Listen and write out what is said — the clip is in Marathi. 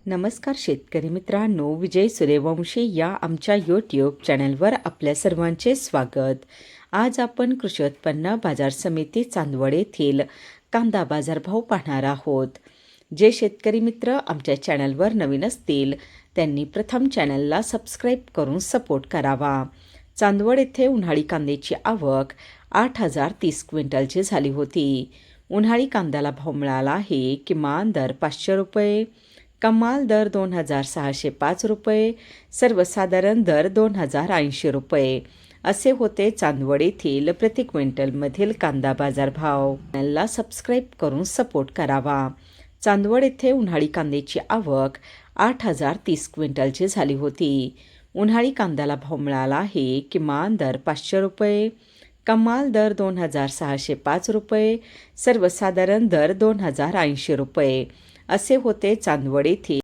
नमस्कार शेतकरी मित्रांनो, विजय सूर्यवंशी या आमच्या यूट्यूब चॅनलवर आपल्या सर्वांचे स्वागत. आज आपण कृषी उत्पन्न बाजार समिती चांदवड येथील कांदा बाजारभाव पाहणार आहोत. जे शेतकरी मित्र आमच्या चॅनलवर नवीन असतील त्यांनी प्रथम चॅनलला सबस्क्राईब करून सपोर्ट करावा. चांदवड येथे उन्हाळी कांद्याची आवक 8,030 क्विंटलची झाली होती. उन्हाळी कांद्याला भाव मिळाला आहे. किमान दर 500 रुपये, कमाल दर 2,605 रुपये, सर्वसाधारण दर 2,080 रुपये असे होते चांदवड येथील प्रति क्विंटलमधील कांदा बाजारभाव. चॅनलला सबस्क्राईब करून सपोर्ट करावा. चांदवड येथे उन्हाळी कांद्याची आवक 8,030 क्विंटलची झाली होती. उन्हाळी कांद्याला भाव मिळाला आहे. किमान दर 500 रुपये, कमाल दर 2,605 रुपये, सर्वसाधारण दर 2,080 रुपये असे होते चांदवड येथे